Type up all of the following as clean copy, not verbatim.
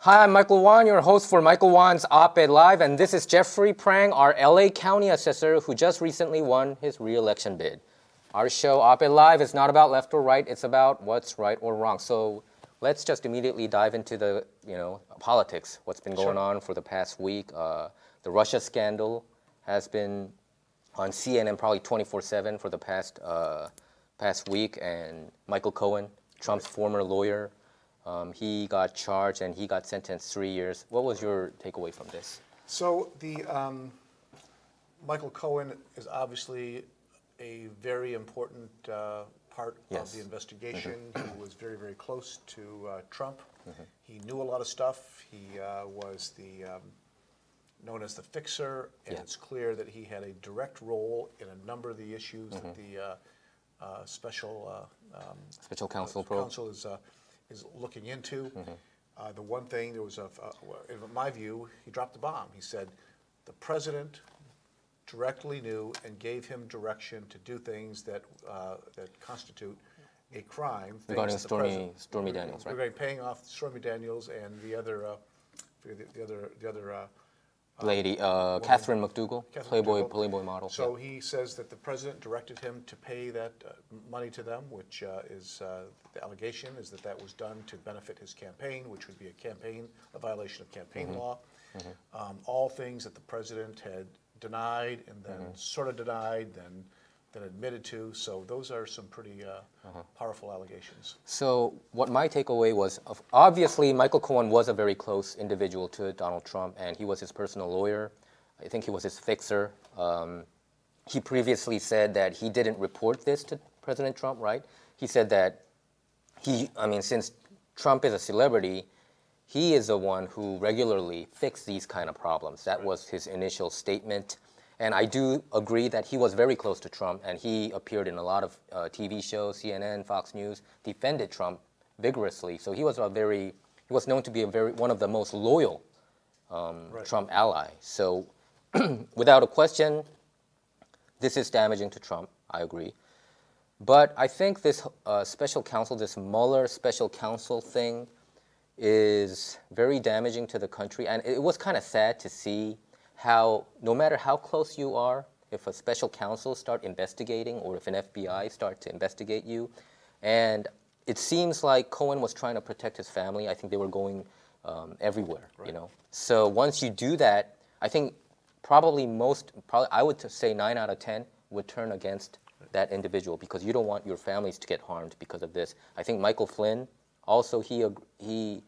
Hi, I'm Michael Wan, your host for Michael Wan's Op-Ed Live, and this is Jeffrey Prang, our LA County Assessor who just recently won his re-election bid. Our show, Op-Ed Live, is not about left or right, it's about what's right or wrong. So let's just immediately dive into the, politics, what's been going on for the past week. The Russia scandal has been on CNN probably 24/7 for the past week, and Michael Cohen, Trump's former lawyer, he got charged and he got sentenced 3 years. What was your takeaway from this? So the Michael Cohen is obviously a very important part of the investigation. He was very, very close to Trump. He knew a lot of stuff. He was known as the fixer, and it's clear that he had a direct role in a number of the issues that the special counsel is looking into. The one thing, there was in my view, he dropped the bomb. He said the president directly knew and gave him direction to do things that constitute a crime. Regarding Stormy Daniels, right? Regarding paying off Stormy Daniels and the other lady, Catherine McDougal, Playboy model. So he says that the president directed him to pay that money to them, which is the allegation is that was done to benefit his campaign, which would be a violation of campaign law. All things that the president had denied and then sort of denied, then admitted to. So those are some pretty powerful allegations. So what my takeaway was, obviously Michael Cohen was a very close individual to Donald Trump, and he was his personal lawyer. I think he was his fixer. He previously said that he didn't report this to President Trump, right? He said that since Trump is a celebrity, he is the one who regularly fixes these kind of problems. That was his initial statement. And I do agree that he was very close to Trump, and he appeared in a lot of TV shows, CNN, Fox News, defended Trump vigorously. So he was known to be one of the most loyal Trump allies. So without a question, this is damaging to Trump, I agree. But I think this special counsel, this Mueller special counsel thing is very damaging to the country. And it was kind of sad to see how, no matter how close you are, if a special counsel start investigating or if an FBI start to investigate you, and it seems like Cohen was trying to protect his family. I think they were going everywhere, So once you do that, I think probably I would say 9 out of 10 would turn against that individual because you don't want your families to get harmed because of this. I think Michael Flynn also he agreed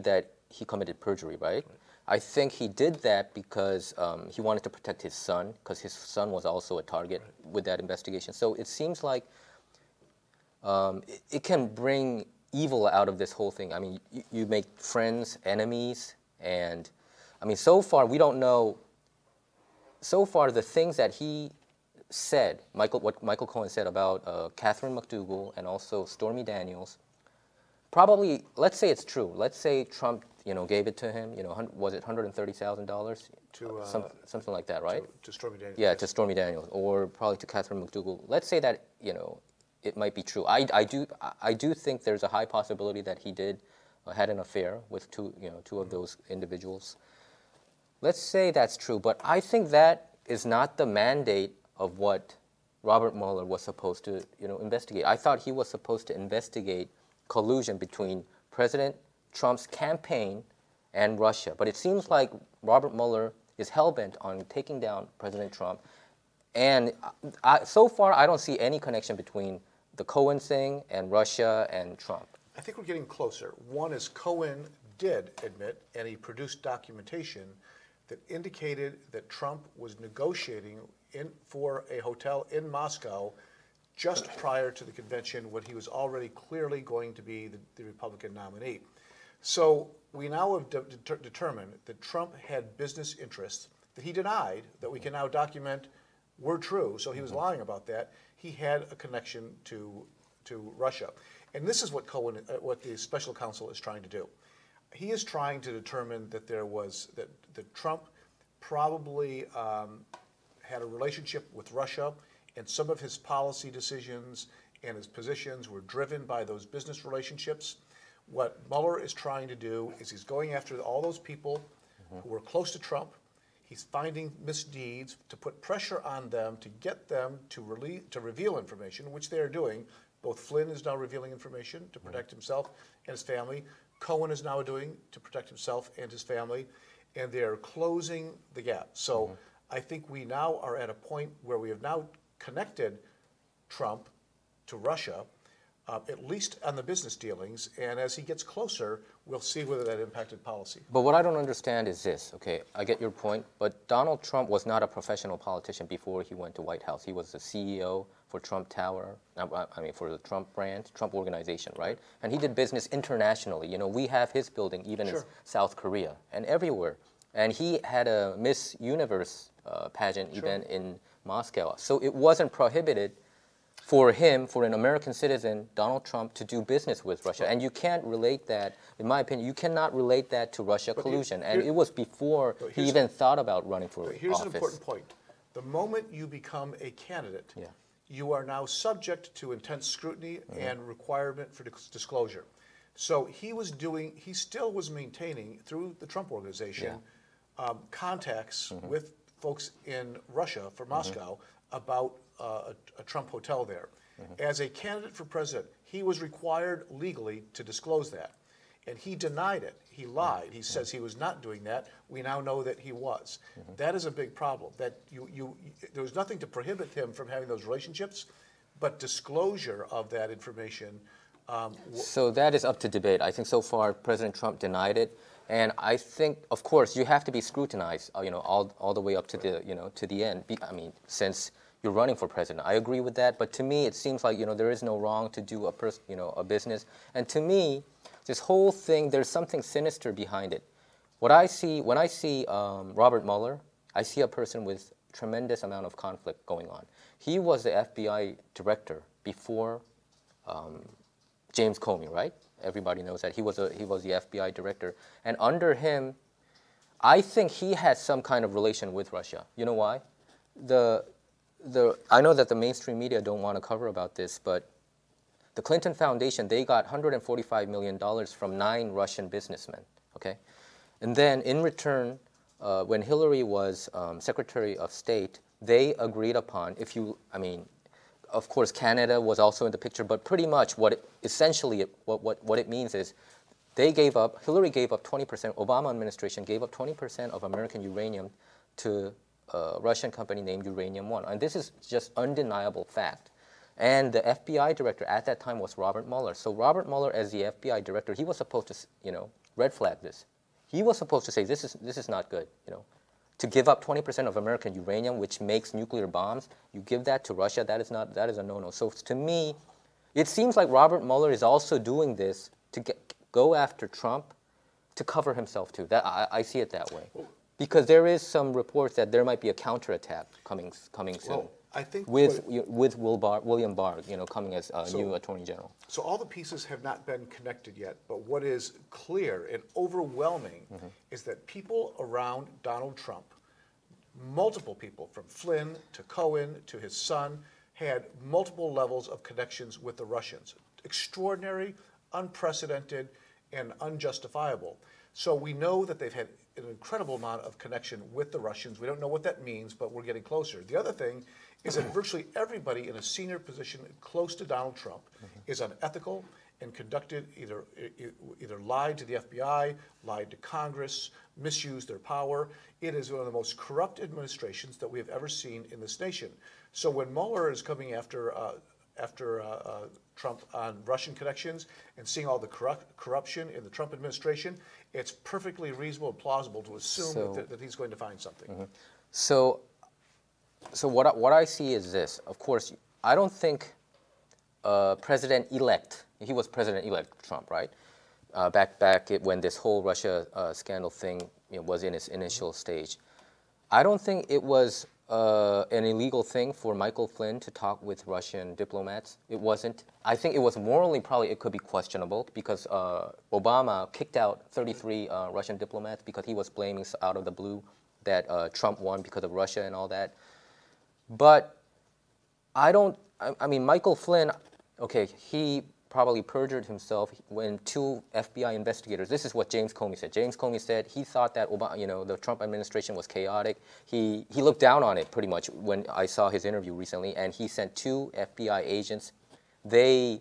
that he committed perjury, right? I think he did that because he wanted to protect his son, because his son was also a target with that investigation. So it seems like it can bring evil out of this whole thing. I mean, you make friends, enemies, and so far we don't know. So far, the things that he said, what Michael Cohen said about Catherine McDougal and also Stormy Daniels, probably, let's say it's true. Let's say Trump, gave it to him. Was it $130,000? Something like that, right? To Stormy Daniels. Yeah, to Stormy Daniels, or probably to Catherine McDougal. Let's say that it might be true. I do think there's a high possibility that he had an affair with two of those individuals. Let's say that's true, but I think that is not the mandate of what Robert Mueller was supposed to investigate. I thought he was supposed to investigate collusion between President Trump's campaign and Russia. But it seems like Robert Mueller is hell-bent on taking down President Trump. And so far, I don't see any connection between the Cohen thing and Russia and Trump. I think we're getting closer. One is Cohen did admit, and he produced documentation that indicated that Trump was negotiating for a hotel in Moscow just prior to the convention when he was already clearly going to be the Republican nominee. So we now have determined that Trump had business interests that he denied, that we can now document were true, so he was lying about that. He had a connection to Russia. And this is what the special counsel is trying to do. He is trying to determine that that Trump probably had a relationship with Russia, and some of his policy decisions and his positions were driven by those business relationships. What Mueller is trying to do is he's going after all those people who were close to Trump. He's finding misdeeds to put pressure on them to get them to reveal information, which they are doing. Both Flynn is now revealing information to protect himself and his family. Cohen is now doing to protect himself and his family, and they are closing the gap. So I think we now are at a point where we have now connected Trump to Russia, at least on the business dealings, and as he gets closer, we'll see whether that impacted policy. But what I don't understand is this, okay, I get your point, but Donald Trump was not a professional politician before he went to White House. He was the CEO for Trump Tower, for the Trump brand, Trump organization, right? And he did business internationally. You know, we have his building even in South Korea and everywhere. And he had a Miss Universe pageant event in Moscow. So it wasn't prohibited for him, for an American citizen, Donald Trump, to do business with Russia. And you can't relate that, in my opinion, you cannot relate that to Russia collusion. And it was before he even thought about running for office. Here's an important point. The moment you become a candidate, you are now subject to intense scrutiny and requirement for disclosure. So he still was maintaining, through the Trump organization, contacts with folks in Russia, for Moscow, about a Trump hotel there. As a candidate for president, he was required legally to disclose that. And he denied it. He lied. He says he was not doing that. We now know that he was. That is a big problem. That there was nothing to prohibit him from having those relationships, but disclosure of that information. So that is up to debate. I think so far President Trump denied it. And I think, of course, you have to be scrutinized, all the way up to to the end. Since you're running for president, I agree with that. But to me, it seems like there is no wrong to do a business. And to me, this whole thing, there's something sinister behind it. When I see Robert Mueller, I see a person with tremendous amount of conflict going on. He was the FBI director before James Comey, right? Everybody knows that he was the FBI director, and under him, I think he had some kind of relation with Russia. You know why? I know that the mainstream media don't want to cover about this, but the Clinton Foundation, they got $145 million from 9 Russian businessmen. Okay, and then in return, when Hillary was Secretary of State, they agreed upon of course, Canada was also in the picture, but pretty much what it means is Hillary gave up 20%, Obama administration gave up 20% of American uranium to a Russian company named Uranium One. And this is just undeniable fact. And the FBI director at that time was Robert Mueller. So Robert Mueller, as the FBI director, he was supposed to, red flag this. He was supposed to say, this is not good, To give up 20% of American uranium, which makes nuclear bombs, you give that to Russia, that is a no-no. So to me, it seems like Robert Mueller is also doing this to go after Trump to cover himself too. I see it that way. Because there is some reports that there might be a counterattack coming soon. Well, I think with William Barr, coming as new Attorney General. So all the pieces have not been connected yet, but what is clear and overwhelming is that people around Donald Trump, multiple people from Flynn to Cohen to his son, had multiple levels of connections with the Russians. Extraordinary, unprecedented, and unjustifiable. So we know that they've had an incredible amount of connection with the Russians. We don't know what that means, but we're getting closer. The other thing is that virtually everybody in a senior position close to Donald Trump is unethical and conducted either lied to the FBI, lied to Congress, misused their power. It is one of the most corrupt administrations that we have ever seen in this nation. So when Mueller is coming after Trump on Russian connections and seeing all the corruption in the Trump administration, it's perfectly reasonable and plausible to assume that he's going to find something. So what I see is this. Of course, I don't think President-elect, he was President-elect Trump, right? Back when this whole Russia scandal thing was in its initial stage. I don't think it was an illegal thing for Michael Flynn to talk with Russian diplomats. It wasn't. I think it was morally it could be questionable because Obama kicked out 33 Russian diplomats because he was blaming out of the blue that Trump won because of Russia and all that. But Michael Flynn, Okay, he probably perjured himself when two FBI investigators, this is what James Comey said. James Comey said he thought that Obama, the Trump administration was chaotic. He looked down on it pretty much when I saw his interview recently, and he sent two FBI agents. They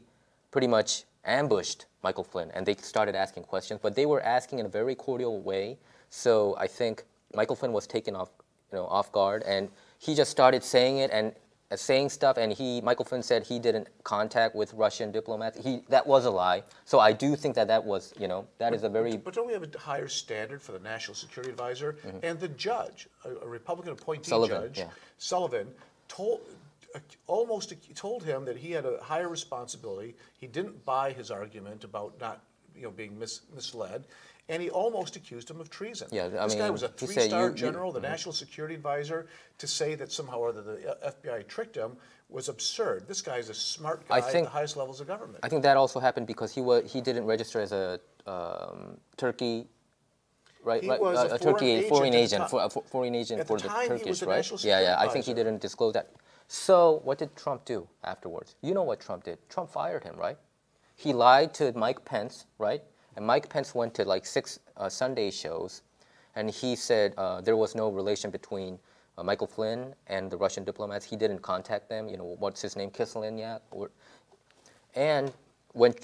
pretty much ambushed Michael Flynn, and they started asking questions, but they were asking in a very cordial way. So I think Michael Flynn was taken off guard, and he just started saying it and saying stuff, and Michael Flynn said he didn't contact with Russian diplomats. That was a lie. So I do think that was, that is a very... But don't we have a higher standard for the National Security Advisor? And the judge, a Republican appointee judge, Sullivan, told him that he had a higher responsibility. He didn't buy his argument about not, being misled. And he almost accused him of treason. Yeah, this guy was a three-star general, the National Security Advisor. To say that somehow or other the FBI tricked him was absurd. This guy is a smart guy at the highest levels of government. I think that also happened because he didn't register as a Turkey, right? He was a foreign agent for the Turkish, right? Yeah. I think he didn't disclose that. So what did Trump do afterwards? You know what Trump did? Trump fired him, right? He lied to Mike Pence, right? And Mike Pence went to like 6 Sunday shows, and he said there was no relation between Michael Flynn and the Russian diplomats. He didn't contact them. What's his name, Kislyak? And when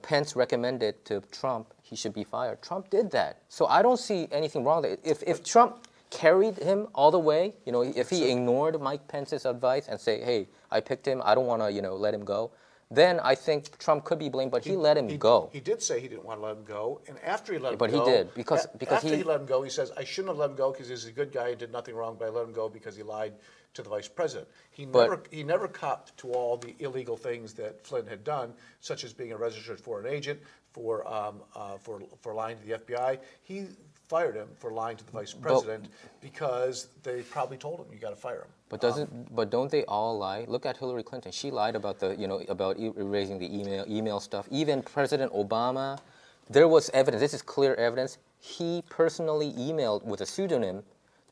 Pence recommended to Trump he should be fired, Trump did that. So I don't see anything wrong with it. If Trump carried him all the way, if he ignored Mike Pence's advice and say, hey, I picked him, I don't want to, let him go, then I think Trump could be blamed, but he let him go. He did say he didn't want to let him go, and after he let him go... But he did, because after he let him go, he says, I shouldn't have let him go because he's a good guy and did nothing wrong, but I let him go because he lied to the vice president. He never copped to all the illegal things that Flynn had done, such as being a registered foreign agent, for lying to the FBI. He fired him for lying to the vice president because they probably told him, you got to fire him. But don't they all lie? Look at Hillary Clinton. She lied about about erasing the email stuff. Even President Obama, there was evidence. This is clear evidence. He personally emailed with a pseudonym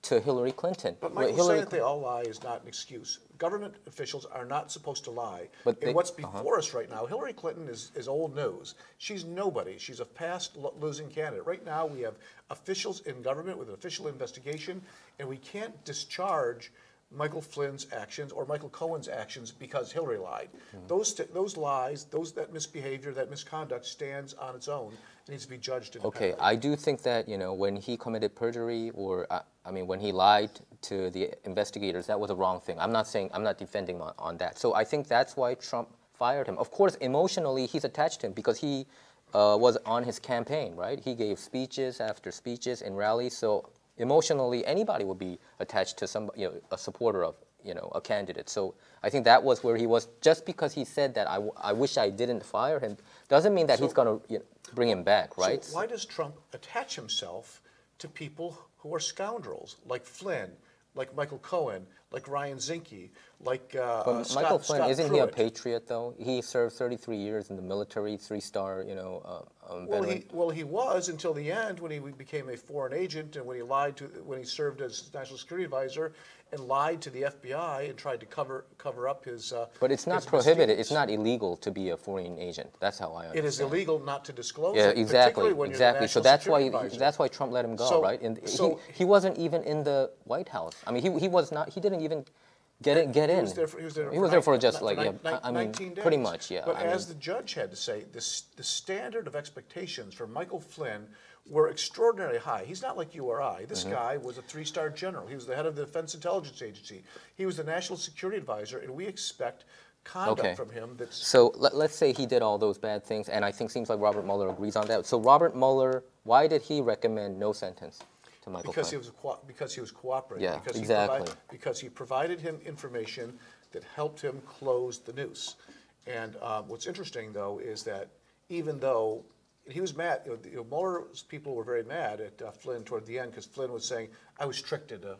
to Hillary Clinton. But Michael, saying that they all lie is not an excuse. Government officials are not supposed to lie. And what's before us right now, Hillary Clinton is old news. She's nobody. She's a past losing candidate. Right now we have officials in government with an official investigation, and we can't discharge Michael Flynn's actions or Michael Cohen's actions because Hillary lied. Those lies, that misbehavior, that misconduct stands on its own. It needs to be judged independently. Okay, I do think that when he committed perjury or when he lied to the investigators, that was a wrong thing. I'm not defending on that. So I think that's why Trump fired him. Of course, emotionally, he's attached to him because he was on his campaign, right? He gave speeches after speeches in rallies. So emotionally, anybody would be attached to a supporter of a candidate. So I think that was where he was. Just because he said that I wish I didn't fire him doesn't mean that he's going to bring him back, right? So why does Trump attach himself to people who are scoundrels like Flynn, like Michael Cohen, like Ryan Zinke, like Michael Flynn, isn't he a patriot though? He served 33 years in the military, 3-star, veteran. Well, he was until the end when he became a foreign agent and when he served as National Security Advisor and lied to the FBI and tried to cover up his. But it's not prohibited. It's not illegal to be a foreign agent. That's how I understand. It is illegal not to disclose. Yeah, it, exactly. When you're the so that's why Trump let him go, right? And he wasn't even in the White House. I mean, he was not. He didn't even get in. He was there for just like 19 days. Pretty much, yeah. But as the judge had to say, the standard of expectations for Michael Flynn were extraordinarily high. He's not like you or I. This guy was a 3-star general. He was the head of the Defense Intelligence Agency. He was the National Security Advisor, and we expect conduct from him. So let's say he did all those bad things, and I think seems like Robert Mueller agrees on that. So Robert Mueller, why did he recommend no sentence to Michael Flynn? Because he was cooperating. Yeah, because exactly. Because he provided him information that helped him close the noose. And what's interesting, though, is that even though he was mad, Mueller's people were very mad at Flynn toward the end because Flynn was saying, I was tricked into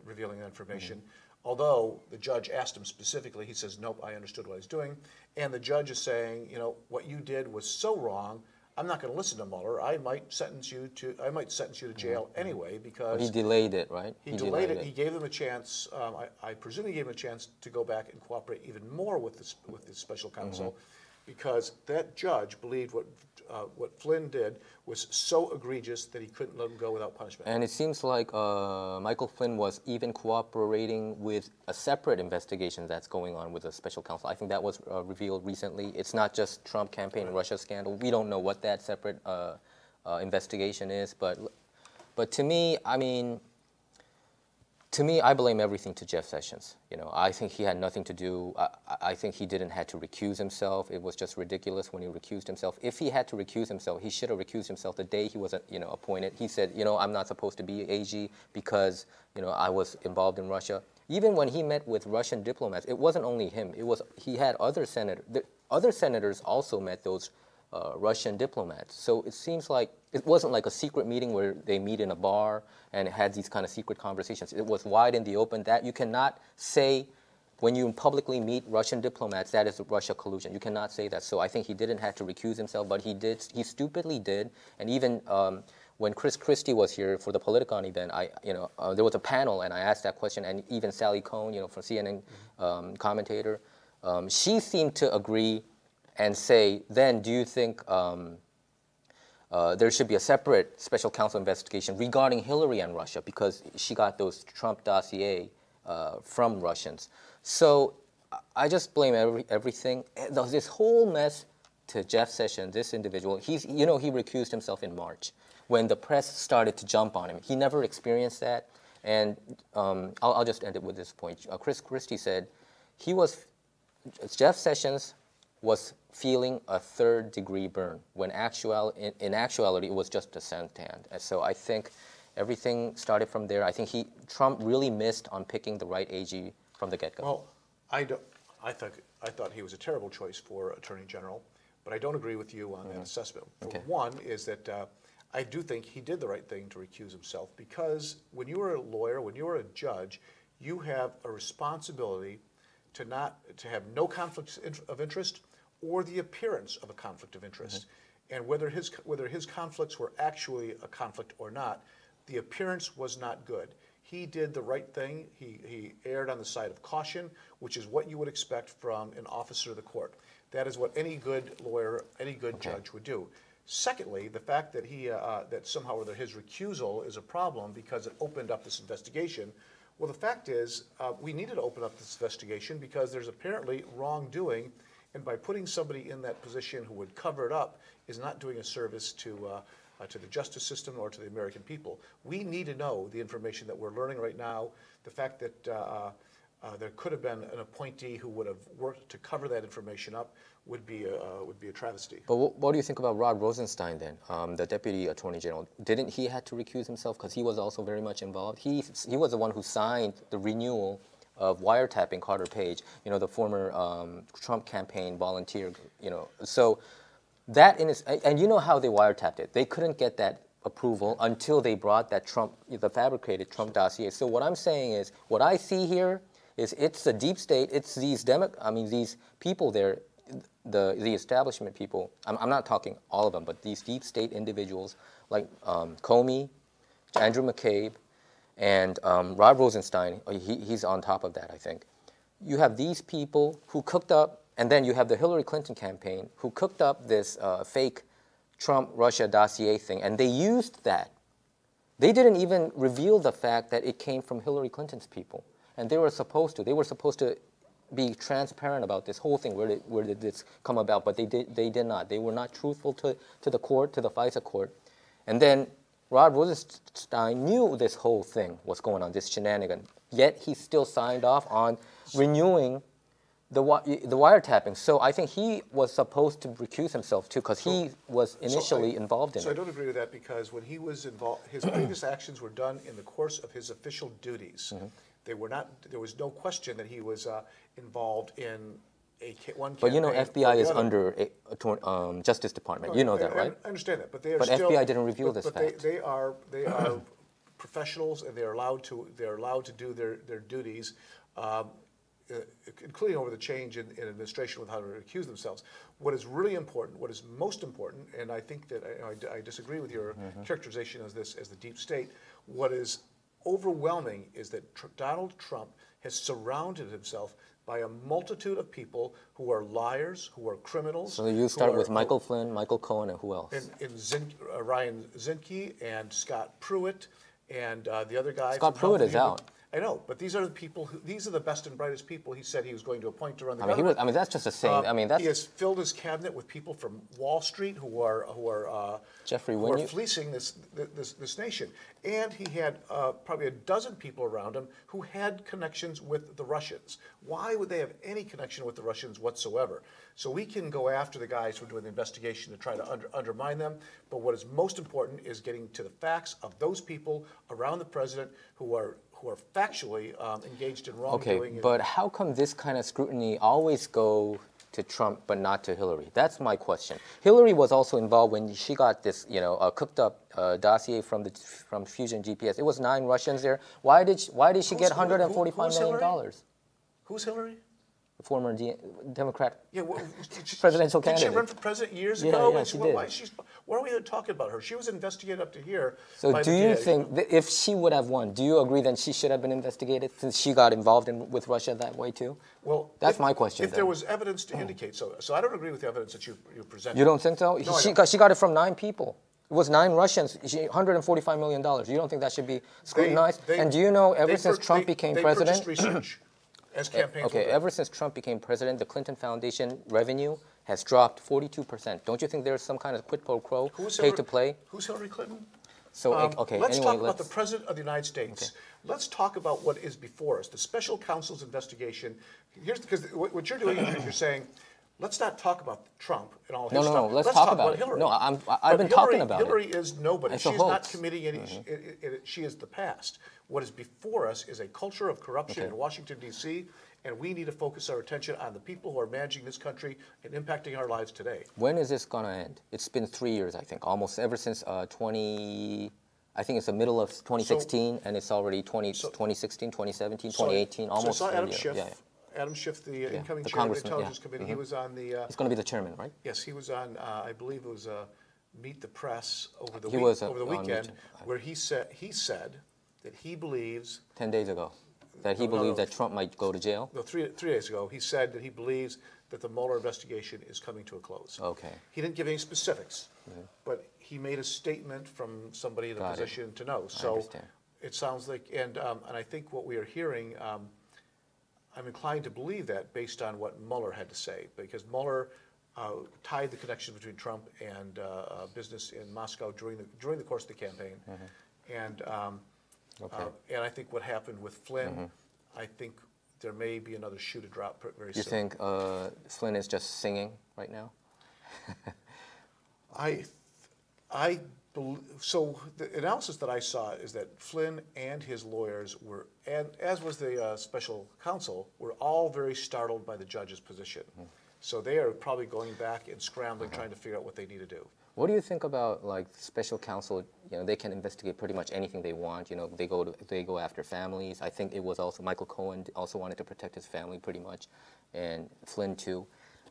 revealing that information. Although the judge asked him specifically, he says, nope, I understood what I was doing. And the judge is saying, what you did was so wrong, I'm not going to listen to Mueller. I might sentence you to jail anyway because he delayed it, right? He delayed it. He gave them a chance. I presume he gave them a chance to go back and cooperate even more with the special counsel, because that judge believed what Flynn did was so egregious that he couldn't let him go without punishment. And it seems like Michael Flynn was even cooperating with a separate investigation that's going on with the special counsel. I think that was revealed recently. It's not just Trump campaign and Russia scandal. We don't know what that separate investigation is, but to me, I blame everything to Jeff Sessions. You know, I think he had nothing to do. I think he didn't have to recuse himself. It was just ridiculous when he recused himself. If he had to recuse himself, he should have recused himself the day he was, appointed. He said, I'm not supposed to be AG because, I was involved in Russia. Even when he met with Russian diplomats, it wasn't only him. He had other senators. The other senators also met those Russian diplomats. So it seems like it wasn't like a secret meeting where they meet in a bar and had these kind of secret conversations. It was wide in the open. That you cannot say when you publicly meet Russian diplomats, that is Russia collusion. You cannot say that. So I think he didn't have to recuse himself, but he did. He stupidly did. And even when Chris Christie was here for the Politicon event, there was a panel, and I asked that question, and even Sally Cohn, from CNN commentator, she seemed to agree and say, then do you think there should be a separate special counsel investigation regarding Hillary and Russia because she got those Trump dossier from Russians. So I just blame everything. This whole mess to Jeff Sessions, this individual. He recused himself in March when the press started to jump on him. He never experienced that. And I'll just end it with this point. Chris Christie said Jeff Sessions was feeling a third-degree burn when in actuality it was just a suntan. And so I think everything started from there. I think Trump really missed on picking the right AG from the get-go. Well, I thought he was a terrible choice for Attorney General, but I don't agree with you on that assessment. Okay. One is that I do think he did the right thing to recuse himself, because when you are a lawyer, when you are a judge, you have a responsibility to have no conflicts of interest or the appearance of a conflict of interest. And whether his conflicts were actually a conflict or not, the appearance was not good. He did the right thing. He erred on the side of caution, which is what you would expect from an officer of the court. That is what any good lawyer, any good judge would do. Secondly, the fact that that somehow or other his recusal is a problem because it opened up this investigation. Well, the fact is, we needed to open up this investigation because there's apparently wrongdoing, and by putting somebody in that position who would cover it up is not doing a service to the justice system or to the American people. We need to know the information that we're learning right now. The fact that there could have been an appointee who would have worked to cover that information up would be a travesty. But what do you think about Rod Rosenstein then, the Deputy Attorney General? Didn't he have to recuse himself because he was also very much involved? He was the one who signed the renewal of wiretapping Carter Page, the former Trump campaign volunteer, So that and you know how they wiretapped it. They couldn't get that approval until they brought that the fabricated Trump dossier. So what I'm saying is, what I see here is it's the deep state. It's these these people there, the establishment people. I'm not talking all of them, but these deep state individuals like Comey, Andrew McCabe, and Rod Rosenstein. He's on top of that, I think. You have these people who cooked up, and then you have the Hillary Clinton campaign who cooked up this fake Trump-Russia dossier thing, and they used that. They didn't even reveal the fact that it came from Hillary Clinton's people, and they were supposed to. They were supposed to be transparent about this whole thing. Where did this come about? But they did not. They were not truthful to the court, to the FISA court, and then Rod Rosenstein knew this whole thing was going on, this shenanigan. Yet he still signed off on renewing the wiretapping. So I think he was supposed to recuse himself too, because he was initially involved in it. So I don't agree with that, because when he was involved, his previous actions were done in the course of his official duties. They were not. There was no question that he was involved in one campaign. But FBI is under Justice Department. You know that, right? I understand that, but they are still. FBI didn't reveal this fact. They are professionals, and they're allowed to do their duties. including over the change in administration with how to accuse themselves. What is really important, what is most important, and I think that I disagree with your characterization of this as the deep state, what is overwhelming is that Donald Trump has surrounded himself by a multitude of people who are liars, who are criminals. So you start with Michael Flynn, Michael Cohen, and who else? Ryan Zinke and Scott Pruitt and the other guy. Scott Pruitt is out. I know, but these are the people. These are the best and brightest people he said he was going to appoint to run the government. government. That's just a saying. That's. He has filled his cabinet with people from Wall Street who are fleecing this nation, and he had probably a dozen people around him who had connections with the Russians. Why would they have any connection with the Russians whatsoever? So we can go after the guys who are doing the investigation to try to undermine them, but what is most important is getting to the facts of those people around the president who are factually engaged in wrongdoing. Okay, but how come this kind of scrutiny always go to Trump but not to Hillary? That's my question. Hillary was also involved when she got this, cooked up dossier from Fusion GPS. It was 9 Russians there. Why did she get $145 million? Who's Hillary? The former Democrat presidential candidate. Did she run for president years ago? Yeah, she did. Why are we talking about her? She was investigated up to here. So do you think that if she would have won, do you agree that she should have been investigated since she got involved with Russia that way too? Well, that's my question. If there was evidence to indicate so I don't agree with the evidence that you presented. You don't think so? No, she got it from 9 people. It was 9 Russians, $145 million. You don't think that should be scrutinized? And do you know, ever since Trump became president, research as campaigns. Okay, ever since Trump became president, the Clinton Foundation revenue has dropped 42%. Don't you think there's some kind of quid pro quo pay to play? Who's Hillary Clinton? So let's talk about the president of the United States. Okay. Let's talk about what is before us. The special counsel's investigation. Here's because what you're doing is you're saying, let's not talk about Trump and all his stuff. No, let's talk about Hillary. No, I've been talking about Hillary is nobody. She's not committing any. She is the past. What is before us is a culture of corruption in Washington, D.C., and we need to focus our attention on the people who are managing this country and impacting our lives today. When is this going to end? It's been 3 years, I think, almost ever since I think it's the middle of 2016, and it's already 2016, 2017, 2018, almost so I saw Adam 3 Schiff. years. Adam Schiff, the incoming chair of the Intelligence Committee, he was on the... He's going to be the chairman, right? Yes, he was on, I believe it was Meet the Press over the weekend, where he said that he believes... 10 days ago. That he believed that Trump might go to jail? No, 3 days ago. He said that he believes that the Mueller investigation is coming to a close. Okay. He didn't give any specifics, but he made a statement from somebody in a position to know. So it sounds like, and I think what we are hearing, I'm inclined to believe that based on what Mueller had to say, because Mueller tied the connection between Trump and business in Moscow during the course of the campaign, and I think what happened with Flynn, I think there may be another shoe to drop very soon. You think Flynn is just singing right now? So the analysis that I saw is that Flynn and his lawyers were, and as was the special counsel, were all very startled by the judge's position. So they are probably going back and scrambling, trying to figure out what they need to do. What do you think about like special counsel? They can investigate pretty much anything they want. They go after families. I think it was also Michael Cohen also wanted to protect his family pretty much, and Flynn too.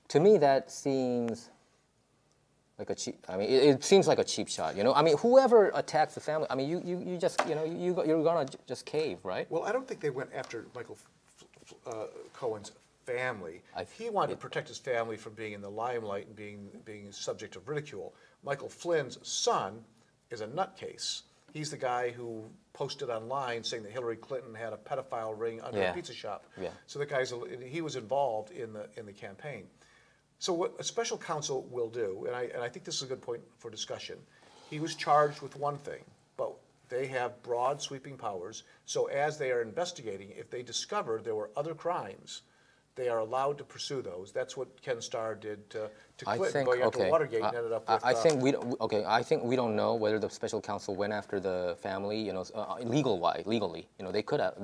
To me, that seems like a cheap. It seems like a cheap shot. Whoever attacks the family. You just you're gonna just cave, right? Well, I don't think they went after Michael Cohen's family. He wanted to protect his family from being in the limelight and being subject to ridicule. Michael Flynn's son is a nutcase. He's the guy who posted online saying that Hillary Clinton had a pedophile ring under a pizza shop. Yeah. So he was involved in the campaign. So what a special counsel will do, and I think this is a good point for discussion, he was charged with one thing, but they have broad sweeping powers. So as they are investigating, if they discover there were other crimes, they are allowed to pursue those. That's what Ken Starr did to Clinton, going after Watergate and ended up with... I think we don't know whether the special counsel went after the family, legally. They could have.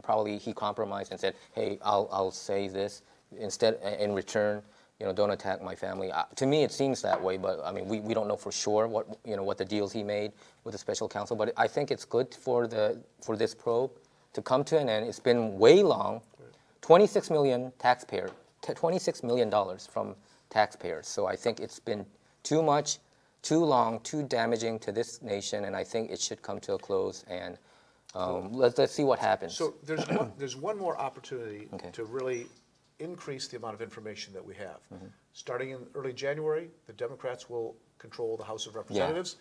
Probably he compromised and said, "Hey, I'll say this instead. In return, don't attack my family." To me, it seems that way, but we don't know for sure what the deals he made with the special counsel. But I think it's good for this probe to come to an end. It's been way long. $26 million from taxpayers. So I think it's been too much, too long, too damaging to this nation, and I think it should come to a close. And let's see what happens. So there's one more opportunity to really increase the amount of information that we have. Starting in early January, the Democrats will control the House of Representatives.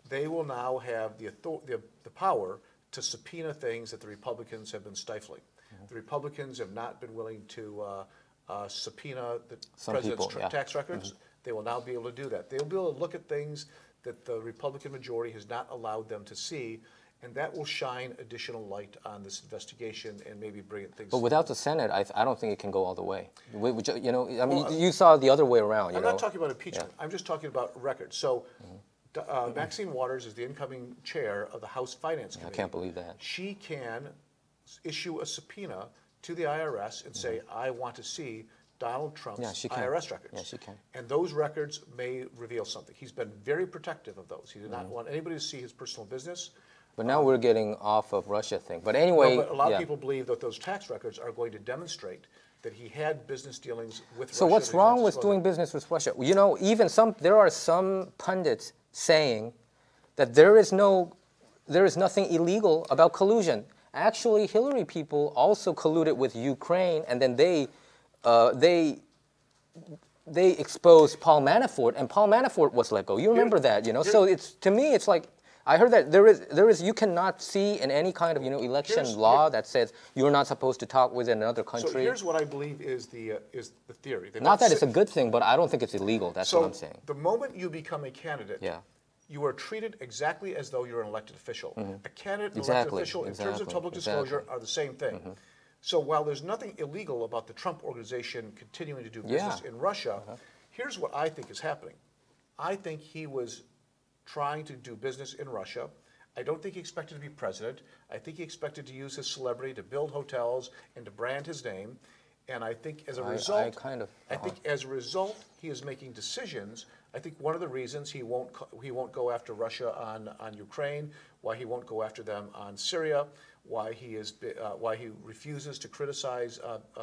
They will now have the power to subpoena things that the Republicans have been stifling. The Republicans have not been willing to subpoena the president's tax records. They will now be able to do that. They'll be able to look at things that the Republican majority has not allowed them to see, and that will shine additional light on this investigation and maybe bring things. But without the Senate, I don't think it can go all the way. You know, I mean, you saw the other way around. I'm not talking about impeachment. I'm just talking about records. So Maxine Waters is the incoming chair of the House Finance Committee. I can't believe that. She can issue a subpoena to the IRS and say, I want to see Donald Trump's IRS records. Yeah, she can. And those records may reveal something. He's been very protective of those. He did not want anybody to see his personal business. But now we're getting off of Russia thing. But anyway, but a lot of people believe that those tax records are going to demonstrate that he had business dealings with Russia. So what's wrong with doing business with Russia? You know, even there are some pundits saying that there is nothing illegal about collusion. Actually, Hillary people also colluded with Ukraine, and then they exposed Paul Manafort, and Paul Manafort was let go. You remember that, you know? So to me, it's like, I heard that there is you cannot see in any kind of election law that says you're not supposed to talk with another country. So here's what I believe is the theory. Not that it's a good thing, but I don't think it's illegal. That's what I'm saying. So the moment you become a candidate, you are treated exactly as though you're an elected official. A candidate and elected official, in terms of public disclosure, are the same thing. So while there's nothing illegal about the Trump organization continuing to do business in Russia, here's what I think is happening. I think he was trying to do business in Russia. I don't think he expected to be president. I think he expected to use his celebrity to build hotels and to brand his name. And I think as a result, as a result, he is making decisions. I think one of the reasons he won't go after Russia on Ukraine, why he won't go after them on Syria, why he refuses to criticize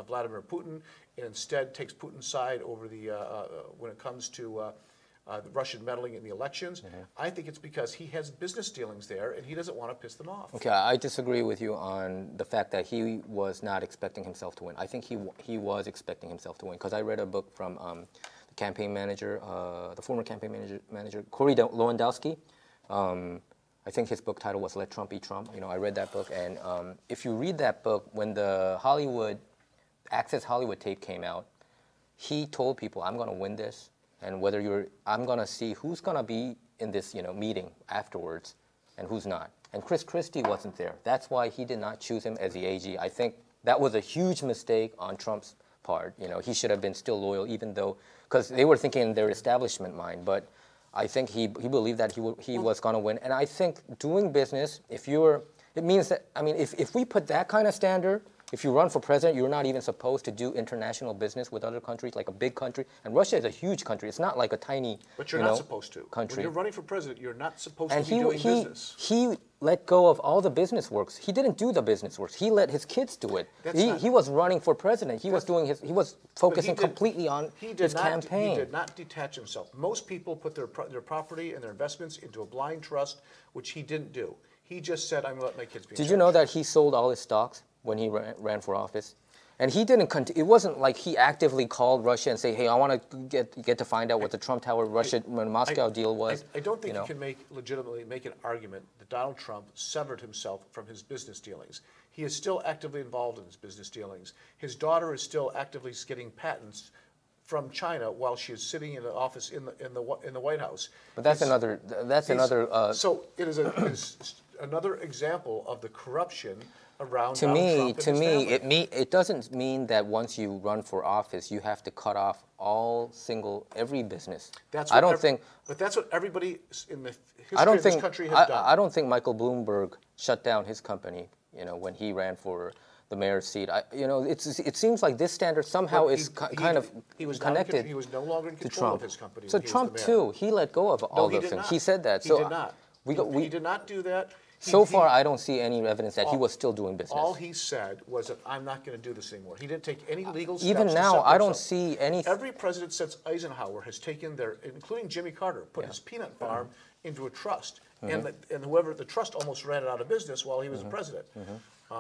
Vladimir Putin and instead takes Putin's side over when it comes to the Russian meddling in the elections. I think it's because he has business dealings there and he doesn't want to piss them off. Okay, I disagree with you on the fact that he was not expecting himself to win. I think he was expecting himself to win, because I read a book from the campaign manager, the former campaign manager, Corey Lewandowski. I think his book title was "Let Trump Eat Trump." You know, I read that book, and if you read that book, when the Access Hollywood tape came out, he told people, "I'm going to win this, and I'm going to see who's going to be in this, meeting afterwards, and who's not." And Chris Christie wasn't there. That's why he did not choose him as the AG. I think that was a huge mistake on Trump's part. He should have been still loyal, even though, because they were thinking in their establishment mind. But I think he believed that he was going to win. And I think doing business, it means that, I mean, if we put that kind of standard, if you run for president, you're not even supposed to do international business with other countries, like a big country. And Russia is a huge country. It's not like a tiny, but you're not supposed to. Country. When you're running for president, you're not supposed to be doing business. He let go of all the business works. He didn't do the business works. He let his kids do it. He was running for president. He was focusing completely on his campaign. He did not detach himself. Most people put their property and their investments into a blind trust, which he didn't do. He just said, "I'm going to let my kids be in charge." Did you know that he sold all his stocks when he ran for office? And he didn't. It wasn't like he actively called Russia and say, "Hey, I want to get to find out what the Trump Tower Moscow deal was." I don't think you can legitimately make an argument that Donald Trump severed himself from his business dealings. He is still actively involved in his business dealings. His daughter is still actively getting patents from China while she is sitting in the office in the White House. But that's another. So it is another example of the corruption around to Donald Trump and his family. It doesn't mean that once you run for office you have to cut off every business. But that's what everybody in the history of this country has done. I don't think Michael Bloomberg shut down his company, when he ran for the mayor's seat. It seems like this standard somehow is kind of connected. He was no longer in control of his company. So Trump too, he let go of all those things. He said that. He did not. He did not do that. So far, I don't see any evidence that he was still doing business. All he said was that I'm not going to do this anymore. He didn't take any legal steps. Even now, I don't see any. Every president since Eisenhower has taken their, including Jimmy Carter, put his peanut farm into a trust, and whoever the trust almost ran it out of business while he was the president.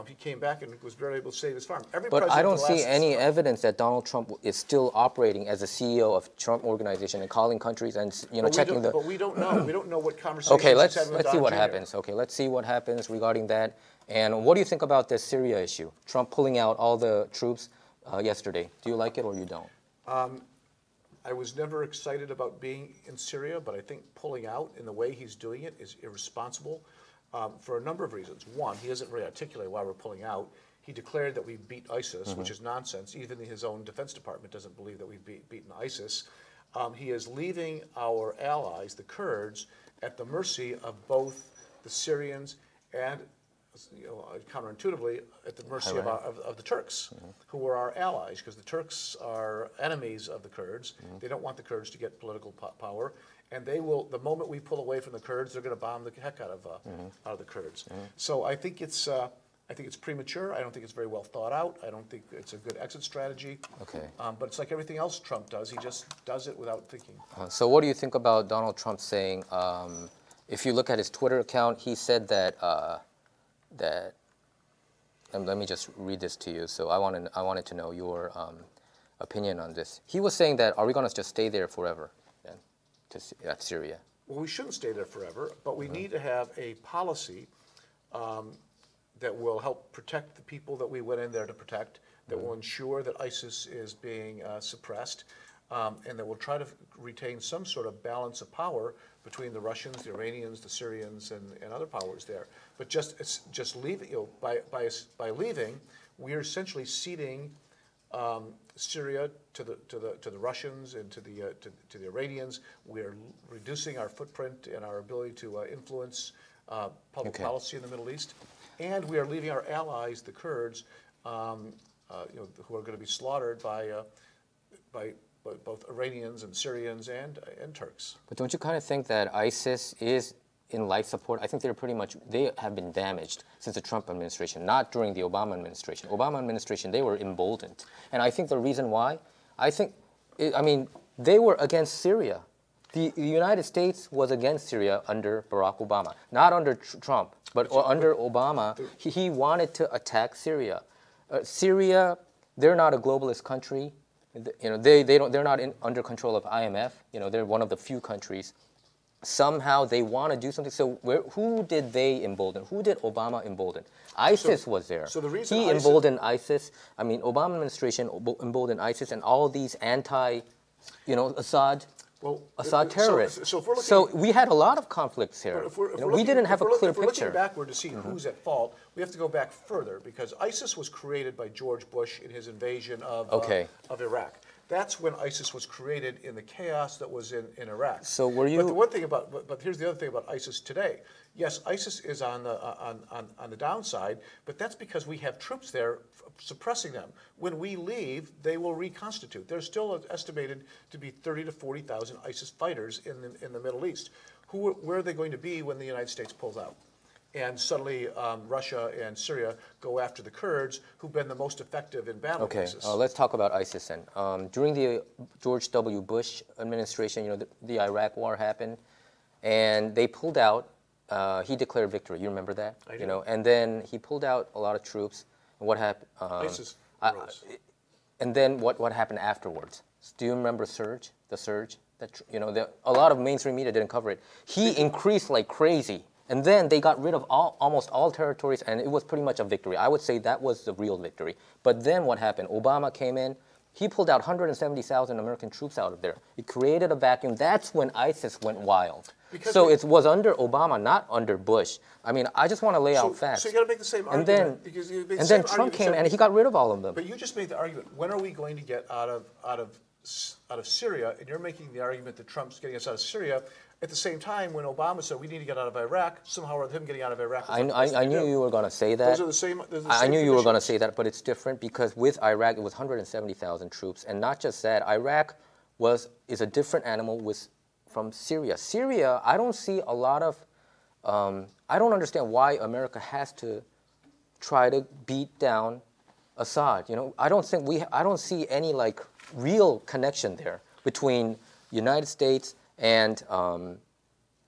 He came back and was very able to save his farm. But I don't see any evidence that Donald Trump is still operating as a CEO of Trump Organization and calling countries and checking the. But we don't know. We don't know what conversations. Okay, let's he's had with see Don what Jr. happens. Okay, let's see what happens regarding that. And what do you think about the Syria issue? Trump pulling out all the troops yesterday. Do you like it or you don't? I was never excited about being in Syria, but I think pulling out in the way he's doing it is irresponsible. For a number of reasons. One, he doesn't really articulate why we're pulling out. He declared that we beat ISIS, which is nonsense. Even his own Defense Department doesn't believe that we've beaten ISIS. He is leaving our allies, the Kurds, at the mercy of both the Syrians and, counterintuitively, at the mercy of the Turks, who are our allies, because the Turks are enemies of the Kurds. They don't want the Kurds to get political power. And they will, the moment we pull away from the Kurds, they're going to bomb the heck out of the Kurds. So I think it's premature. I don't think it's very well thought out. I don't think it's a good exit strategy. Okay. But it's like everything else Trump does. He just does it without thinking. So what do you think about Donald Trump saying, if you look at his Twitter account, he said that, and let me just read this to you. So I wanted to know your opinion on this. He was saying that, are we going to just stay there forever? At Syria? Well, we shouldn't stay there forever, but we need to have a policy that will help protect the people that we went in there to protect, that will ensure that ISIS is being suppressed, and that will try to retain some sort of balance of power between the Russians, the Iranians, the Syrians, and other powers there. But just leaving, by leaving, we are essentially ceding Syria to the Russians and to the Iranians. We are reducing our footprint and our ability to influence public policy in the Middle East, and we are leaving our allies, the Kurds, who are going to be slaughtered by both Iranians and Syrians and Turks. But don't you kind of think that ISIS is in life support? I think they have been damaged since the Trump administration, not during the Obama administration. Obama administration, they were emboldened. And I think the reason why, they were against Syria. The United States was against Syria under Barack Obama, not under Trump, but under Obama. He wanted to attack Syria. Syria, they're not a globalist country. They're not under control of IMF. They're one of the few countries. Somehow they want to do something. So who did they embolden? Who did Obama embolden? ISIS was there. So the reason he emboldened ISIS. Obama administration emboldened ISIS and all these Assad terrorists. So we had a lot of conflicts here. We didn't have a clear picture. If we're looking backward to see who's at fault, we have to go back further, because ISIS was created by George Bush in his invasion of Iraq. That's when ISIS was created, in the chaos that was in Iraq. So were you? But the one thing but here's the other thing about ISIS today. Yes, ISIS is on the downside, but that's because we have troops there suppressing them. When we leave, they will reconstitute. There's still estimated to be 30,000 to 40,000 ISIS fighters in the Middle East. Where are they going to be when the United States pulls out? And suddenly Russia and Syria go after the Kurds, who've been the most effective in battle with ISIS. Let's talk about ISIS then. During the George W. Bush administration, the Iraq War happened, and they pulled out. He declared victory. You remember that? I do. And then he pulled out a lot of troops. And what happened? ISIS rose. And then what happened afterwards? Do you remember Surge? The Surge? A lot of mainstream media didn't cover it. He increased like crazy. And then they got rid of almost all territories, and it was pretty much a victory. I would say that was the real victory. But then what happened? Obama came in. He pulled out 170,000 American troops out of there. It created a vacuum. That's when ISIS went wild. So it was under Obama, not under Bush. I just want to lay out facts. So you got to make the same argument. And then Trump came and he got rid of all of them. But you just made the argument. When are we going to get out of Syria? And you're making the argument that Trump's getting us out of Syria. At the same time, when Obama said we need to get out of Iraq, somehow or him getting out of Iraq. I knew you were going to say that. Those are the same. I knew you were going to say that, but it's different because with Iraq, it was 170,000 troops, and not just that. Iraq is a different animal from Syria. Syria, I don't see a lot of I don't understand why America has to try to beat down Assad. You know, I don't see any like real connection there between United States and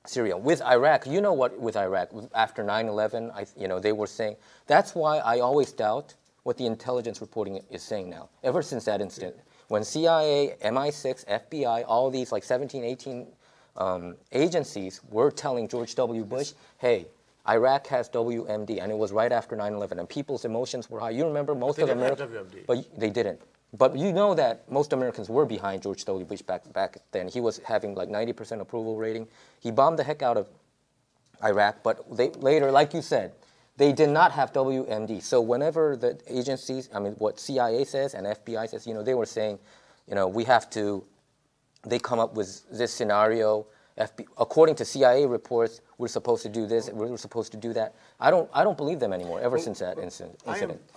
Syria. With Iraq, you know what? With Iraq, after 9/11, you know, they were saying. That's why I always doubt what the intelligence reporting is saying now. Ever since that incident, when CIA, MI6, FBI, all these like 17, 18 agencies were telling George W. Bush, hey, Iraq has WMD, and it was right after 9/11, and people's emotions were high. You remember most of America, but they didn't. But you know that most Americans were behind George W. Bush back then. He was having like 90% approval rating. He bombed the heck out of Iraq, but later, like you said, they did not have WMD. So whenever the agencies, I mean, what CIA says and FBI says, you know, they were saying, you know, we have to. They come up with this scenario. According to CIA reports, we're supposed to do this, we're supposed to do that. I don't believe them anymore. Ever since that incident.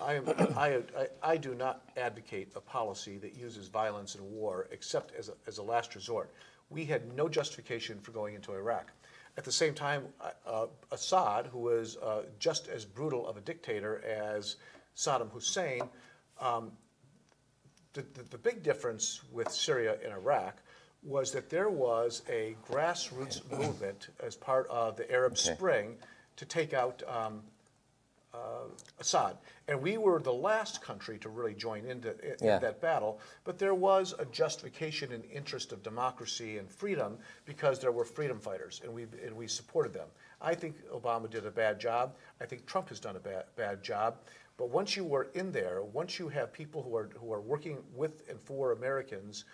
I do not advocate a policy that uses violence and war except as a last resort. We had no justification for going into Iraq. At the same time, Assad, who was just as brutal of a dictator as Saddam Hussein, the big difference with Syria and Iraq was that there was a grassroots movement as part of the Arab Spring to take out Assad. And we were the last country to really join in that battle, but there was a justification and interest of democracy and freedom because there were freedom fighters, and we supported them. I think Obama did a bad job. I think Trump has done a bad job. But once you were in there, once you have people who are working with and for Americans,